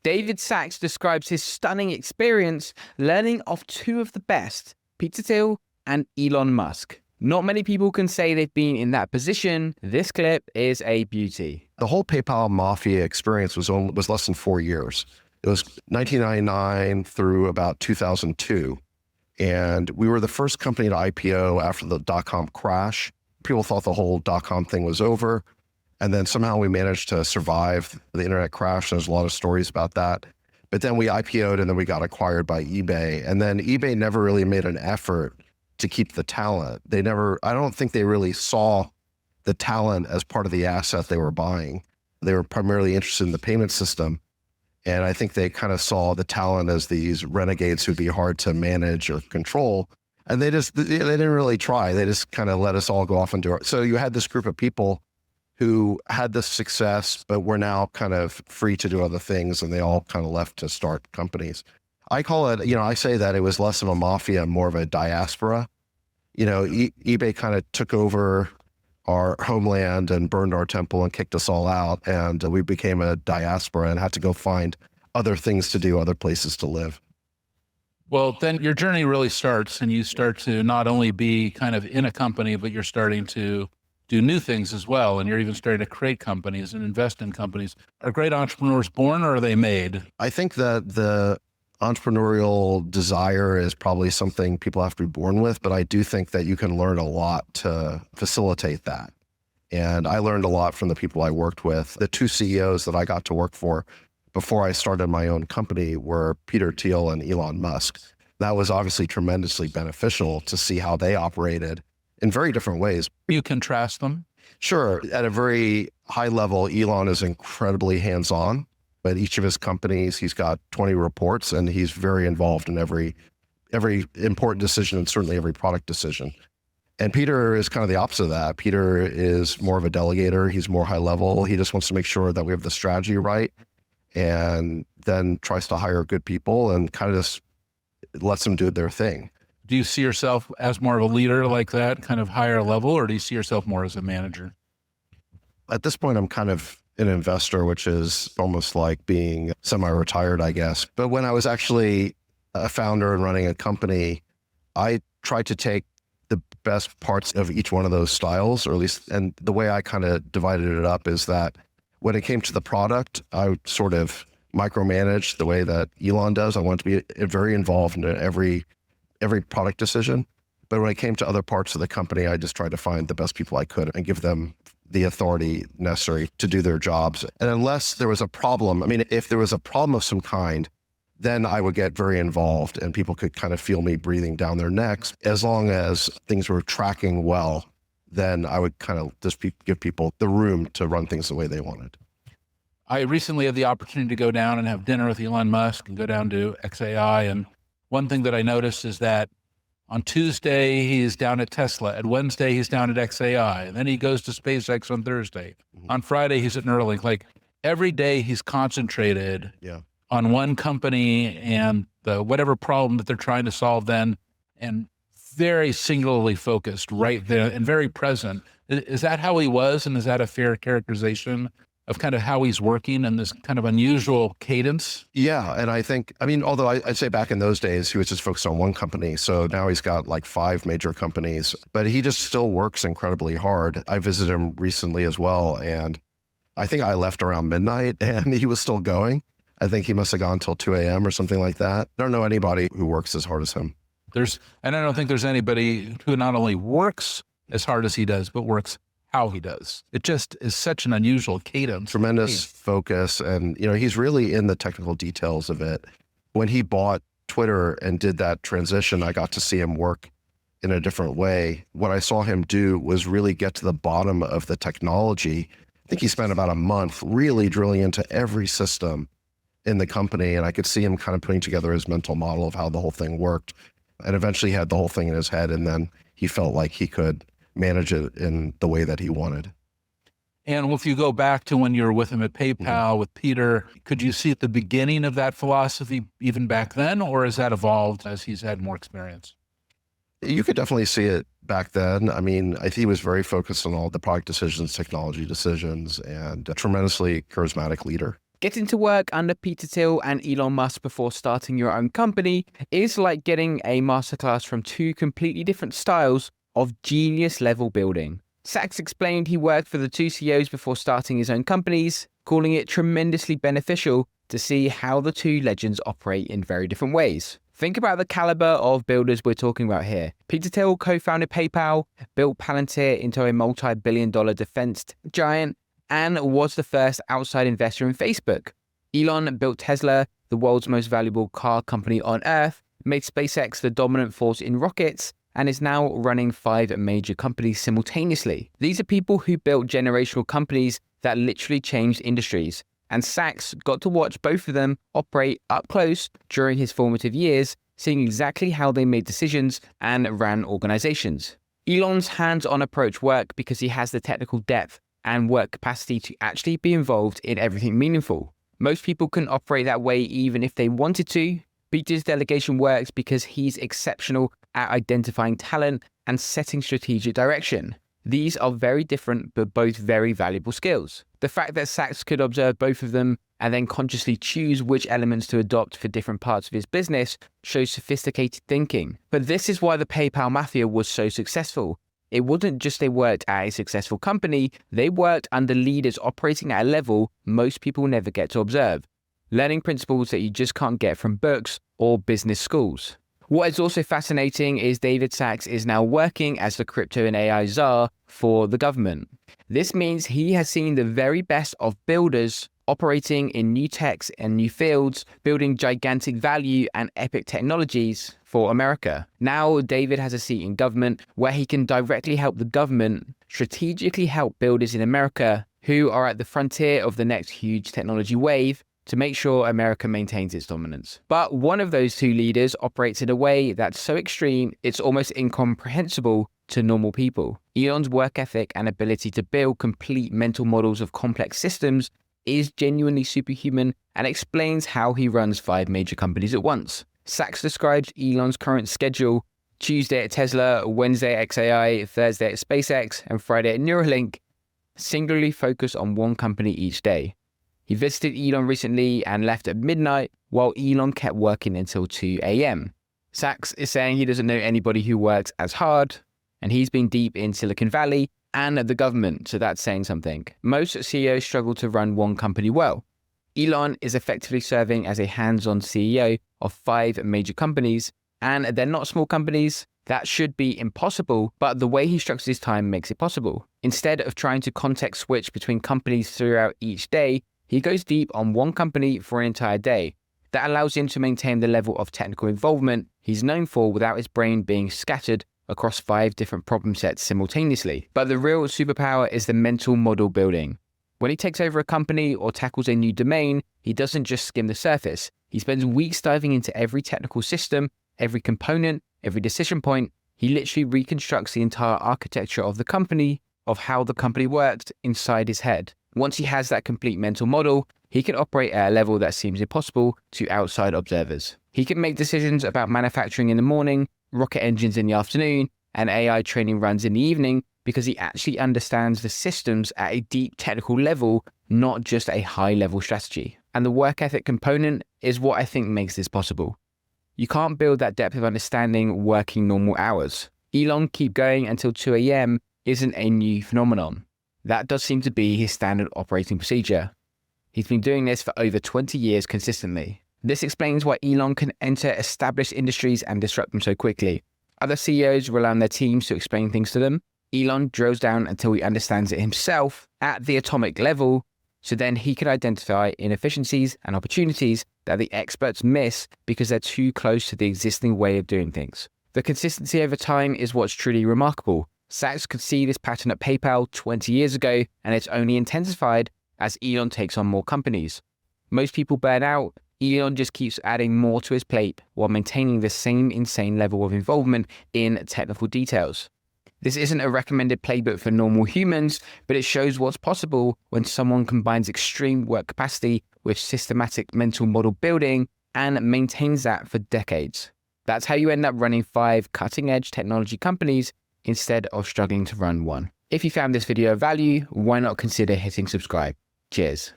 David Sachs describes his stunning experience learning off two of the best, Peter Thiel and Elon Musk. Not many people can say they've been in that position. This clip is a beauty. The whole PayPal mafia experience was less than 4 years. It was 1999 through about 2002. And we were the first company to IPO after the dot-com crash. People thought the whole dot-com thing was over. And then somehow we managed to survive the internet crash. There's a lot of stories about that. But then we IPO'd and then we got acquired by eBay. And then eBay never really made an effort to keep the talent. I don't think they really saw the talent as part of the asset they were buying. They were primarily interested in the payment system. And I think they kind of saw the talent as these renegades who'd be hard to manage or control. And they didn't really try. They just kind of let us all go off and do it. So you had this group of people who had this success, but were now kind of free to do other things. And they all kind of left to start companies. I call it, I say that it was less of a mafia, more of a diaspora. eBay kind of took over our homeland and burned our temple and kicked us all out. And we became a diaspora and had to go find other things to do, other places to live. Well, then your journey really starts, and you start to not only be kind of in a company, but you're starting to do new things as well. And you're even starting to create companies and invest in companies. Are great entrepreneurs born, or are they made? I think that the entrepreneurial desire is probably something people have to be born with, but I do think that you can learn a lot to facilitate that. And I learned a lot from the people I worked with. The two CEOs that I got to work for before I started my own company were Peter Thiel and Elon Musk. That was obviously tremendously beneficial to see how they operated in very different ways. You contrast them? Sure. At a very high level, Elon is incredibly hands-on. But each of his companies, he's got 20 reports, and he's very involved in every important decision, and certainly every product decision. And Peter is kind of the opposite of that. Peter is more of a delegator. He's more high level. He just wants to make sure that we have the strategy right, and then tries to hire good people and kind of just lets them do their thing. Do you see yourself as more of a leader like that, kind of higher level, or do you see yourself more as a manager? At this point, I'm kind of an investor, which is almost like being semi-retired, I guess. But when I was actually a founder and running a company, I tried to take the best parts of each one of those styles, or at least, and the way I kind of divided it up is that when it came to the product, I would sort of micromanage the way that Elon does. I wanted to be very involved in every product decision. But when it came to other parts of the company, I just tried to find the best people I could and give them the authority necessary to do their jobs. And unless there was a problem, if there was a problem of some kind, then I would get very involved and people could kind of feel me breathing down their necks. As long as things were tracking well, then I would kind of just give people the room to run things the way they wanted. I recently had the opportunity to go down and have dinner with Elon Musk and go down to XAI. And one thing that I noticed is that on Tuesday, he's down at Tesla. At Wednesday, he's down at XAI. And then he goes to SpaceX on Thursday. Mm-hmm. On Friday, he's at Neuralink. Like every day he's concentrated on one company and the whatever problem that they're trying to solve then, and very singularly focused right there and very present. Is that how he was? And is that a fair characterization of kind of how he's working in this kind of unusual cadence? Yeah. And I think, although I'd say back in those days, he was just focused on one company. So now he's got like 5 major companies, but he just still works incredibly hard. I visited him recently as well. And I think I left around midnight and he was still going. I think he must have gone till 2 a.m. or something like that. I don't know anybody who works as hard as him. And I don't think there's anybody who not only works as hard as he does, but works how he does. It just is such an unusual cadence. Tremendous focus. And, he's really in the technical details of it. When he bought Twitter and did that transition, I got to see him work in a different way. What I saw him do was really get to the bottom of the technology. I think he spent about a month really drilling into every system in the company. And I could see him kind of putting together his mental model of how the whole thing worked. And eventually he had the whole thing in his head. And then he felt like he could manage it in the way that he wanted. And if you go back to when you were with him at PayPal with Peter, could you see at the beginning of that philosophy even back then, or has that evolved as he's had more experience? You could definitely see it back then. I think he was very focused on all the product decisions, technology decisions, and a tremendously charismatic leader. Getting to work under Peter Thiel and Elon Musk before starting your own company is like getting a masterclass from two completely different styles of genius level building. Sachs explained he worked for the two CEOs before starting his own companies, calling it tremendously beneficial to see how the two legends operate in very different ways. Think about the caliber of builders we're talking about here. Peter Thiel co-founded PayPal, built Palantir into a multi-billion-dollar defense giant, and was the first outside investor in Facebook. Elon built Tesla, the world's most valuable car company on Earth, made SpaceX the dominant force in rockets, and is now running 5 major companies simultaneously. These are people who built generational companies that literally changed industries, and Sachs got to watch both of them operate up close during his formative years, seeing exactly how they made decisions and ran organizations. Elon's hands-on approach worked because he has the technical depth and work capacity to actually be involved in everything meaningful. Most people can operate that way even if they wanted to. Peter's delegation works because he's exceptional at identifying talent and setting strategic direction. These are very different but both very valuable skills. The fact that Sachs could observe both of them and then consciously choose which elements to adopt for different parts of his business shows sophisticated thinking. But this is why the PayPal mafia was so successful. It wasn't just they worked at a successful company, they worked under leaders operating at a level most people never get to observe, learning principles that you just can't get from books or business schools. What is also fascinating is David Sachs is now working as the crypto and AI czar for the government. This means he has seen the very best of builders operating in new techs and new fields, building gigantic value and epic technologies for America. Now, David has a seat in government where he can directly help the government strategically help builders in America who are at the frontier of the next huge technology wave to make sure America maintains its dominance. But one of those two leaders operates in a way that's so extreme, it's almost incomprehensible to normal people. Elon's work ethic and ability to build complete mental models of complex systems is genuinely superhuman and explains how he runs 5 major companies at once. Sachs describes Elon's current schedule: Tuesday at Tesla, Wednesday at XAI, Thursday at SpaceX, and Friday at Neuralink, singularly focused on one company each day. He visited Elon recently and left at midnight, while Elon kept working until 2 a.m. Sachs is saying he doesn't know anybody who works as hard, and he's been deep in Silicon Valley and the government, so that's saying something. Most CEOs struggle to run one company well. Elon is effectively serving as a hands-on CEO of 5 major companies, and they're not small companies. That should be impossible, but the way he structures his time makes it possible. Instead of trying to context switch between companies throughout each day, he goes deep on one company for an entire day. That allows him to maintain the level of technical involvement he's known for without his brain being scattered across 5 different problem sets simultaneously. But the real superpower is the mental model building. When he takes over a company or tackles a new domain, he doesn't just skim the surface. He spends weeks diving into every technical system, every component, every decision point. He literally reconstructs the entire architecture of the company, of how the company worked inside his head. Once he has that complete mental model, he can operate at a level that seems impossible to outside observers. He can make decisions about manufacturing in the morning, rocket engines in the afternoon, and AI training runs in the evening because he actually understands the systems at a deep technical level, not just a high-level strategy. And the work ethic component is what I think makes this possible. You can't build that depth of understanding working normal hours. Elon keep going until 2 a.m. isn't a new phenomenon. That does seem to be his standard operating procedure. He's been doing this for over 20 years consistently. This explains why Elon can enter established industries and disrupt them so quickly. Other CEOs rely on their teams to explain things to them. Elon drills down until he understands it himself at the atomic level, so then he can identify inefficiencies and opportunities that the experts miss because they're too close to the existing way of doing things. The consistency over time is what's truly remarkable. Sachs could see this pattern at PayPal 20 years ago, and it's only intensified as Elon takes on more companies. Most people burn out. Elon just keeps adding more to his plate while maintaining the same insane level of involvement in technical details. This isn't a recommended playbook for normal humans, but it shows what's possible when someone combines extreme work capacity with systematic mental model building and maintains that for decades. That's how you end up running 5 cutting-edge technology companies instead of struggling to run one. If you found this video of value, why not consider hitting subscribe? Cheers.